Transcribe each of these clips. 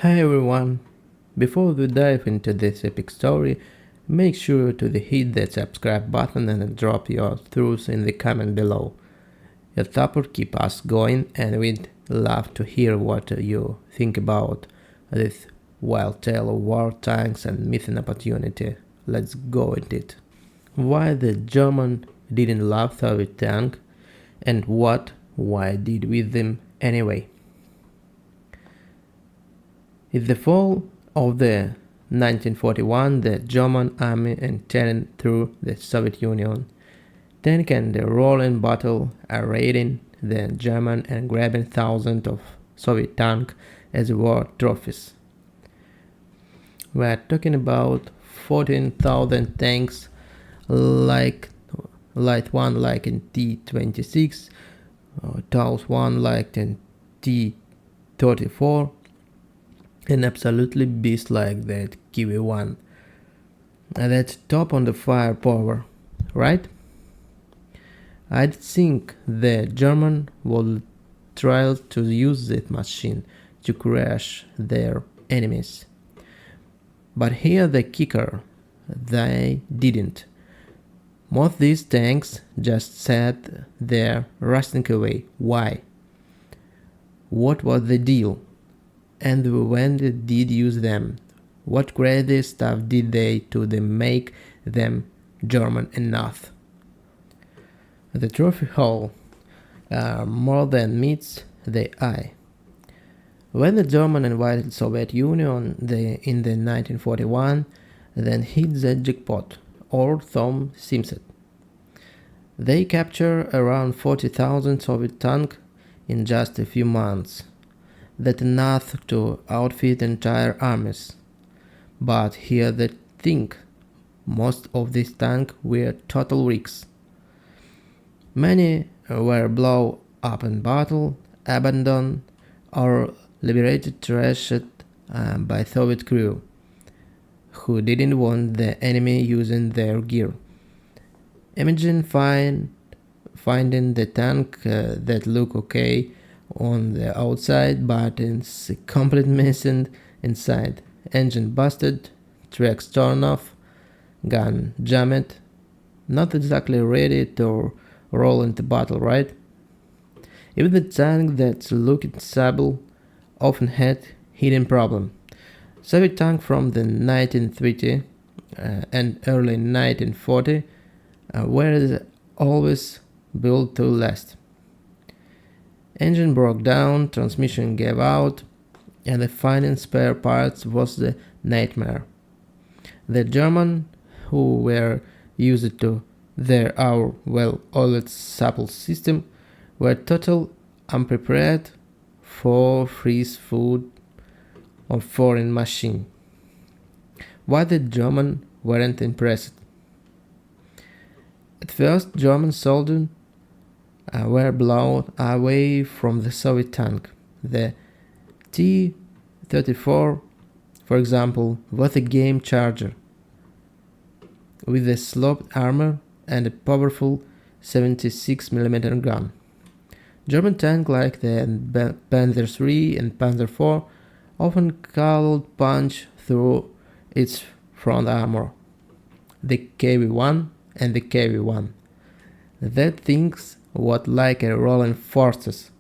Hi everyone! Before we dive into this epic story, make sure to hit that subscribe button and drop your thoughts in the comment below. Your support keeps us going and we'd love to hear what you think about this wild tale of war, tanks and missing opportunity. Let's go into it. Why the German didn't love Soviet tank and why did with them anyway? In the fall of the 1941, the German army entered through the Soviet Union. Tank and the rolling battle are raiding the German and grabbing thousands of Soviet tanks as war trophies. We are talking about 14,000 tanks like light one like in T-26, Taos one like in T-34, and absolutely beast like that Kiwi 1. That's top on the firepower, right? I think the German will try to use that machine to crush their enemies. But here the kicker, they didn't. Most these tanks just sat there rusting away. Why? What was the deal? And when they did use them, what crazy stuff did they do to make them German enough? The trophy haul more than meets the eye. When the German invaded Soviet Union in the 1941, then hit the jackpot, or Tom Simpson. They captured around 40,000 Soviet tanks in just a few months. That's enough to outfit entire armies. But here the thing, most of these tanks were total wrecks. Many were blown up in battle, abandoned, or liberated trashed by Soviet crew, who didn't want the enemy using their gear. Imagine finding the tank that look okay on the outside, but it's completely missing inside. Engine busted, tracks torn off, gun jammed. Not exactly ready to roll into battle, right? Even the tank that looked stable often had hidden problem. Soviet tank from the 1930 and early 1940 were always built to last. Engine broke down, transmission gave out, and the finding spare parts was the nightmare. The Germans, who were used to our well-oiled supple system, were totally unprepared for freeze food or foreign machine. Why the Germans weren't impressed? At first, German soldiers were blown away from the Soviet tank. The T-34, for example, was a game changer. With a sloped armor and a powerful 76mm gun. German tanks like the Panzer III and Panzer IV often could punch through its front armor. The KV-1 and the KV-1. That things what like a rolling fortress.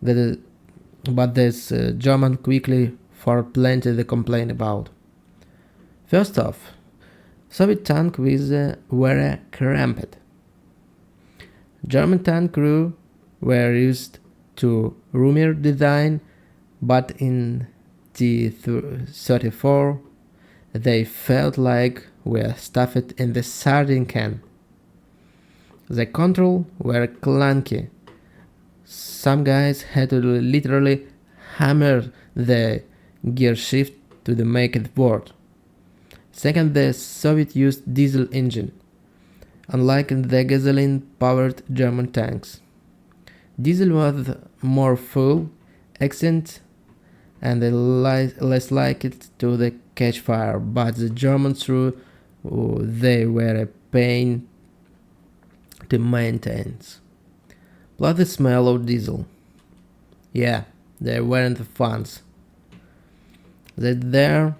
But this German quickly found plenty to complain about. First off, Soviet tanks were cramped. German tank crew were used to roomier design, but in T-34 they felt like were stuffed in the sardine can. The controls were clunky. Some guys had to literally hammer the gear shift to make it work. Second, the Soviets used diesel engine, unlike the gasoline-powered German tanks. Diesel was more fuel, efficient, and less likely to catch fire, but the Germans they were a pain to maintain. Plus the smell of diesel. Yeah, they weren't fans. That there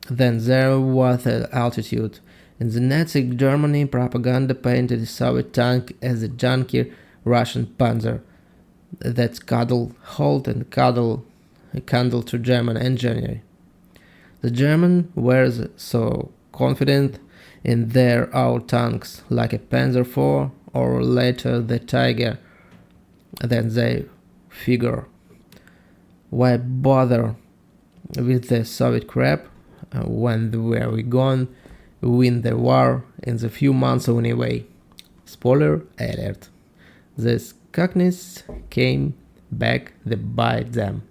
Then there was the altitude. In the Nazi Germany, propaganda painted the Soviet tank as a junky Russian panzer that could hold and candle to German engineering. The Germans were so confident in their old tanks, like a Panzer IV or later the Tiger, that they figure, why bother with the Soviet crap when we're gonna win the war in the few months anyway. Spoiler alert. The cockneys came back to bite them.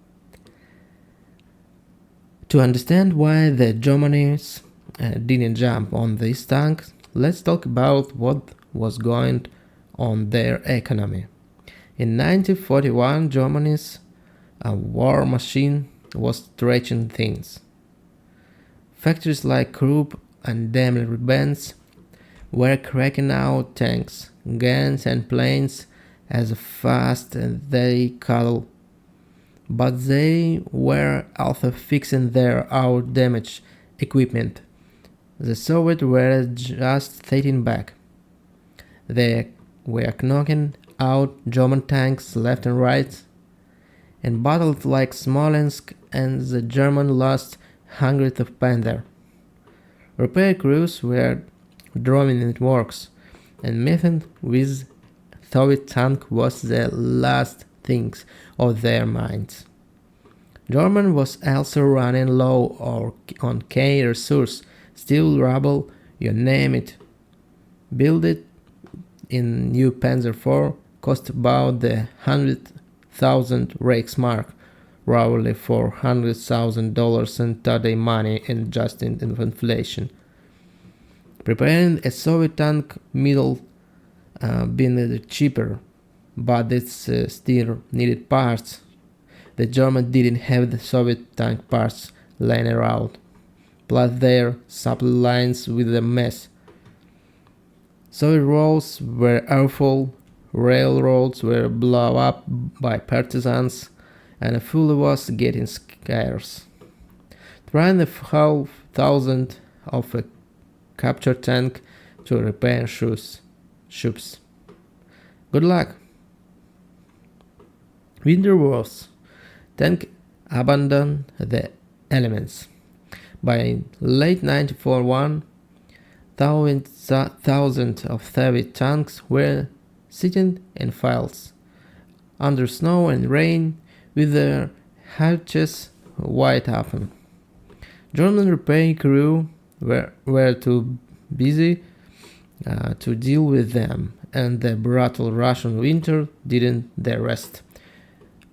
To understand why the Germans didn't jump on these tanks, let's talk about what was going on their economy. In 1941, Germany's war machine was stretching things. Factories like Krupp and Daimler-Benz were cracking out tanks, guns and planes as fast as they could, but they were also fixing their own damaged equipment. The Soviets were just sitting back. They were knocking out German tanks left and right. In battles like Smolensk, and the Germans lost hundreds of Panzer. Repair crews were drowning in works, and messing with Soviet tank was the last things of their minds. Germany was also running low on key resource, steel, rubble, you name it. Build it in new Panzer IV cost about the 100,000 Reichsmark, roughly $400,000 in today money and just in inflation. Preparing a Soviet tank middle been cheaper, but it's still needed parts. The Germans didn't have the Soviet tank parts laying around, plus their supply lines with a mess. Soviet roads were awful, railroads were blown up by partisans, and fuel was getting scarce. Trying the half thousand of a captured tank to repair ships. Good luck. Winter was. Tank abandoned the elements. By late 1941, thousands of Soviet tanks were sitting in files under snow and rain with their hatches wide open. German repair crew were too busy to deal with them, and the brutal Russian winter didn't their rest.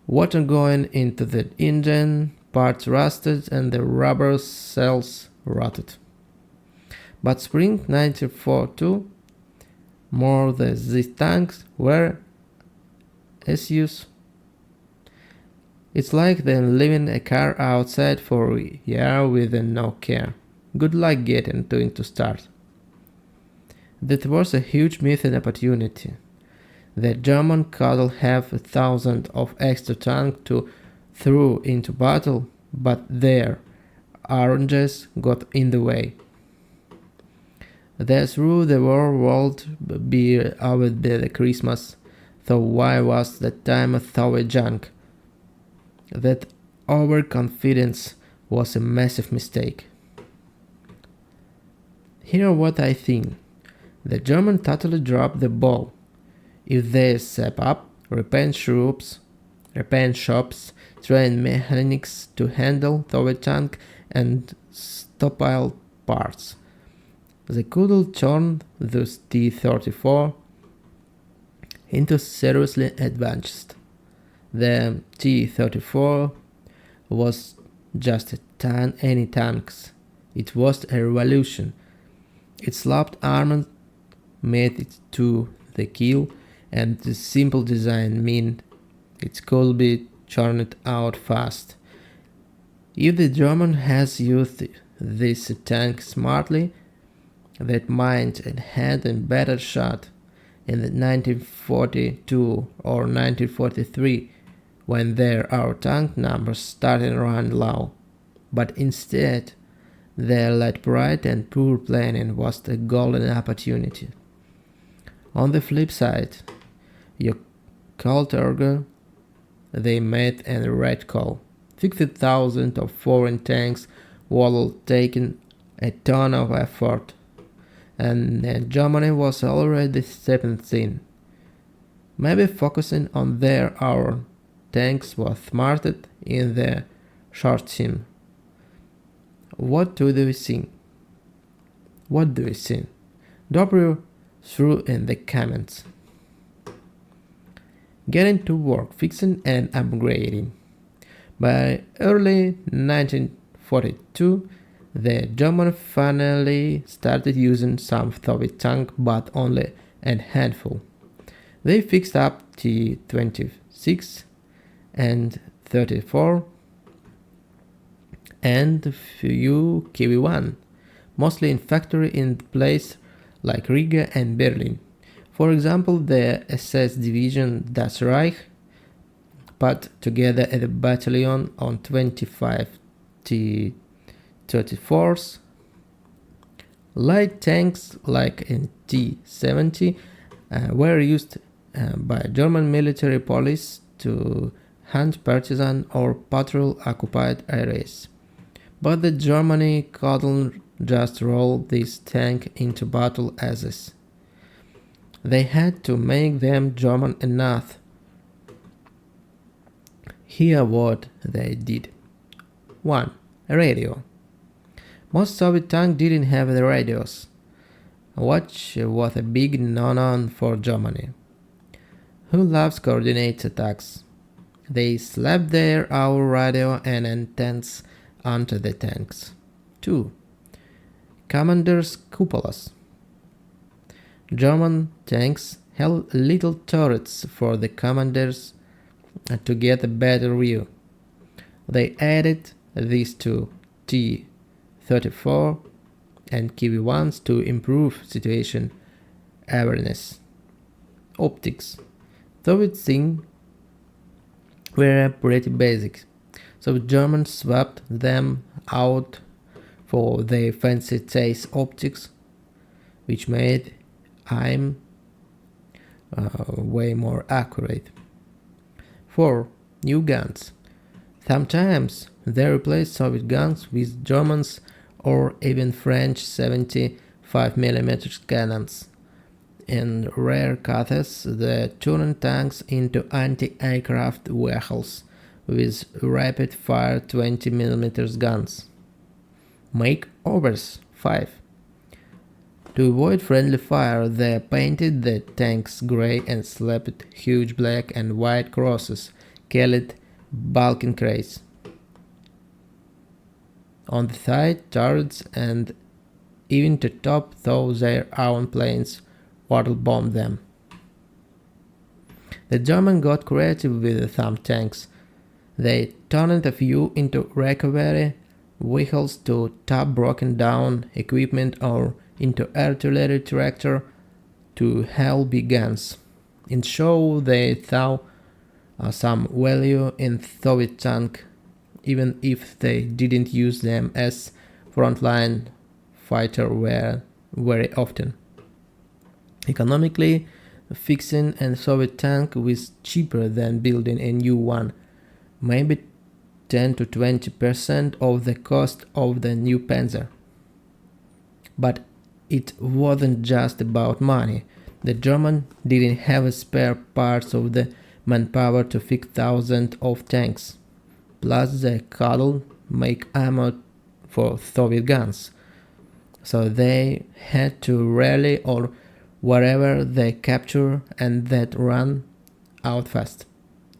Water going into the engine, parts rusted, and the rubber cells rotted. But spring 1942, more than these tanks were issues. It's like them leaving a car outside for a year with no care. Good luck getting to start. That was a huge missing opportunity. The German could have 1,000 of extra tanks to throw into battle, but their oranges got in the way. They threw the war would be over the Christmas, so why was that time a Soviet junk? That overconfidence was a massive mistake. Here what I think. The Germans totally dropped the ball. If they set up repair shops, train mechanics to handle Soviet tank and stockpile parts, they could turn those T-34 into seriously advanced. The T-34 was just any tanks. It was a revolution. Its slapped armor made it to the kill, and the simple design meant it could be churned out fast. If the German has used this tank smartly, that might have had a better shot in the 1942 or 1943 when their our tank numbers started to run low. but instead they let pride and poor planning was the golden opportunity. On the flip side, your cold Ergo, they made a red call. 50,000 of foreign tanks while taking a ton of effort, and Germany was already stepping in. Maybe focusing on their own tanks was smarter in the short term. What do we think? What do we think? Drop your through in the comments. Getting to work, fixing and upgrading. By early 1942, the Germans finally started using some Soviet tanks, but only a handful. They fixed up T-26 and 34 and a few KV-1, mostly in factory in places like Riga and Berlin. For example, the SS division Das Reich put together a battalion on 25 T-34s. Light tanks like in T-70 were used by German military police to hunt partisan or patrol occupied areas. But the Germany couldn't just roll this tank into battle as is. They had to make them German enough. Here what they did. 1. Radio. Most Soviet tanks didn't have the radios, which was a big no-no for Germany, who loves coordinated attacks. They slapped their our radio and antennas onto the tanks. 2. Commander's cupolas. German tanks held little turrets for the commanders to get a better view. They added these to T-34 and KV-1s to improve situation awareness. Optics. Soviet things were pretty basic, so Germans swapped them out for their fancy Zeiss optics, which made aim way more accurate. 4. New guns. Sometimes they replaced Soviet guns with Germans or even French 75mm cannons. In rare cases, they turned tanks into anti-aircraft vehicles with rapid-fire 20mm guns. Makeovers. 5. To avoid friendly fire, they painted the tanks grey and slapped huge black and white crosses, called Balkenkreuz, on the side turrets, and even to top though their own planes waterbombed them. The Germans got creative with some tanks. They turned a few into recovery vehicles to top broken down equipment or into artillery tractor to haul big guns. In show, they saw some value in Soviet tank, even if they didn't use them as frontline fighter very often. Economically, fixing a Soviet tank was cheaper than building a new one, maybe 10 to 20% of the cost of the new Panzer. But it wasn't just about money. The Germans didn't have spare parts of the manpower to fix thousands of tanks. Plus they couldn't make ammo for Soviet guns, so they had to rally or wherever they capture and that run out fast.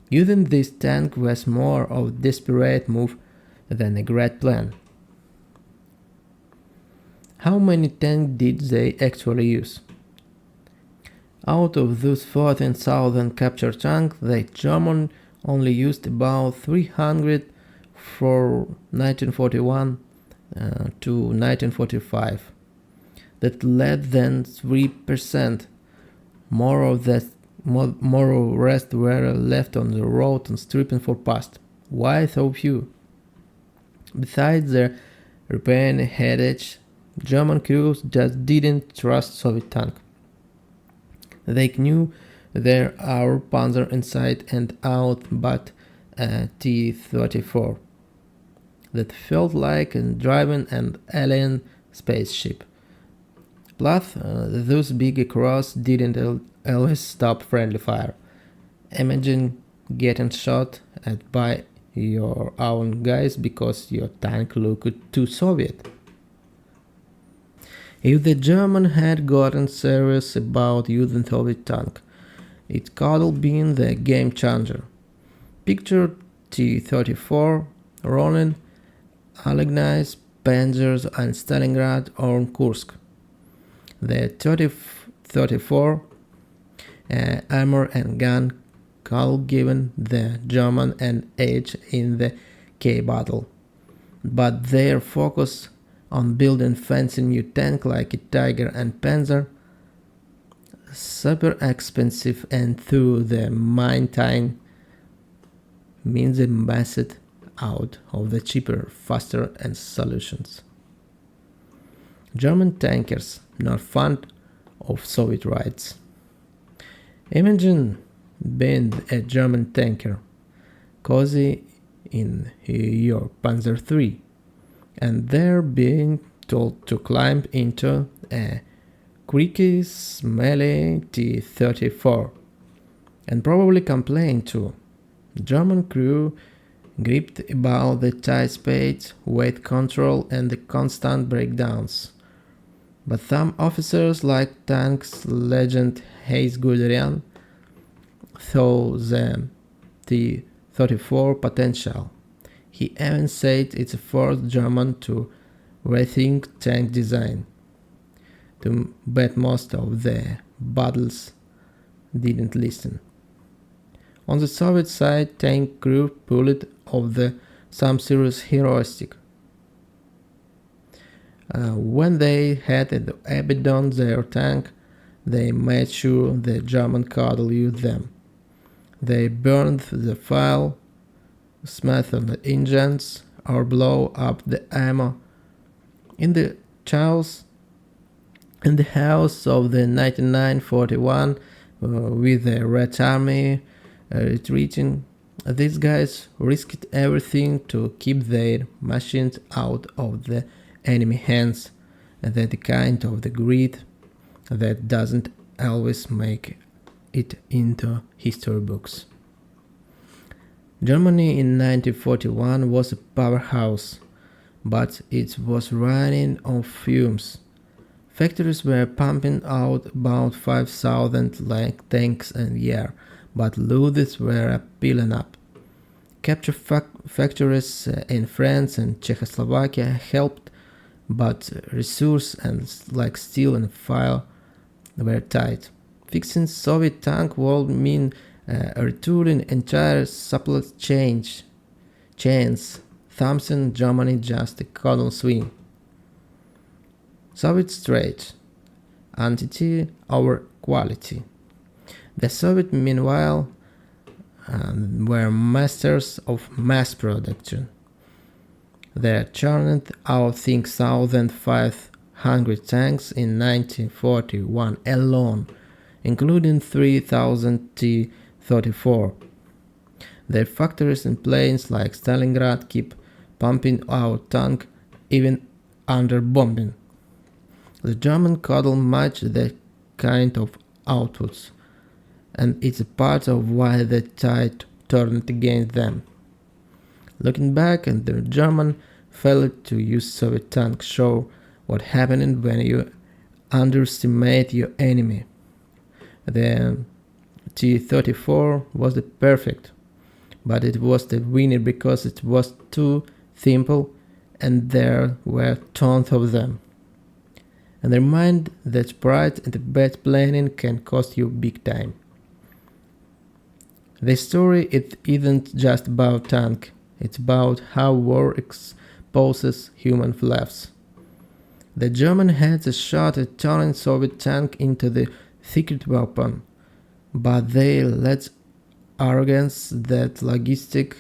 Using this tank was more of a desperate move than a great plan. How many tanks did they actually use? Out of those 14,000 captured tanks, the Germans only used about 300 from 1941 to 1945. That less than 3%. More of the rest were left on the road and stripping for past. Why so few? Besides their repairing headache, German crews just didn't trust Soviet tank. They knew there our Panzer inside and out, but a T-34 that felt like driving an alien spaceship. Plus, those big cross didn't always stop friendly fire. Imagine getting shot at by your own guys because your tank looked too Soviet. If the German had gotten serious about using Soviet tank, it could have been the game changer. Picture T-34 rolling Alleghnys, Panzers and Stalingrad or Kursk. The 34 armor and gun could have given the German an edge in the K battle, but their focus on building fancy new tank like a Tiger and Panzer, super expensive and through the meantime means they missed out of the cheaper, faster and solutions. German tankers not fond of Soviet rides. Imagine being a German tanker, cozy in your Panzer III, and they're being told to climb into a creaky, smelly T-34, and probably complain too. German crew gripped about the tight space, weight control and the constant breakdowns. But some officers like tanks legend Hayes Guderian saw the T-34 potential. He even said it's forced German to rethink tank design. To bet most of the battles didn't listen. On the Soviet side, tank crew pulled off some serious heroistic. When they had abandoned their tank, they made sure the German could use them. They burned the fuel, smashed the engines, or blow up the ammo. In the house of the 1941, with the Red Army retreating, these guys risked everything to keep their machines out of the enemy hands. That kind of the greed that doesn't always make it into history books. Germany in 1941 was a powerhouse, but it was running on fumes. Factories were pumping out about 5,000 tanks a year, but losses were piling up. Capture factories in France and Czechoslovakia helped, but resources like steel and fire were tight. Fixing Soviet tank would mean retooling entire supply chains, something Germany just couldn't swing. Soviet trade, quantity over quality. The Soviets, meanwhile, were masters of mass production. They churned out 6,500 tanks in 1941 alone, including 3,000 T-34. Their factories in places like Stalingrad keep pumping out tanks even under bombing. The German couldn't match that kind of outputs, and it's a part of why the tide turned against them. Looking back, and the German failed to use Soviet tanks show what happened when you underestimate your enemy. The T-34 was the perfect, but it was the winner because it was too simple and there were tons of them. And remind that pride and bad planning can cost you big time. The story isn't just about tank, it's about how war exposes human flaws. The German had a shot at turning Soviet tank into the secret weapon, but they let arrogance that logistic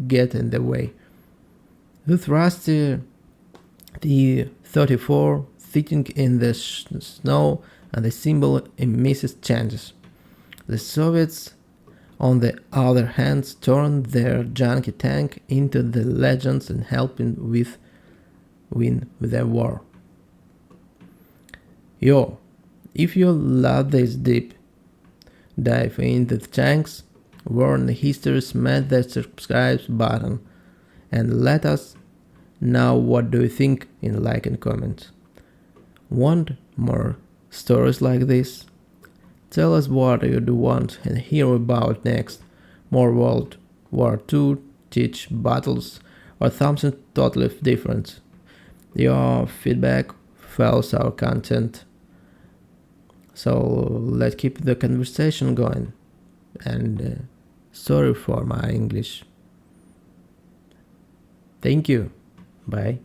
get in the way. The thrusty T-34 sitting in the snow and the symbol emissions changes. The Soviets, on the other hand, turned their junkie tank into the legends and helping win the war. Yo, if you love this deep dive into the tanks, warn history, smash that subscribe button and let us know what do you think in like and comment. Want more stories like this? Tell us what you do want and hear about next. More World War II, teach battles, or something totally different. Your feedback fuels our content. So let's keep the conversation going. And sorry for my English. Thank you. Bye.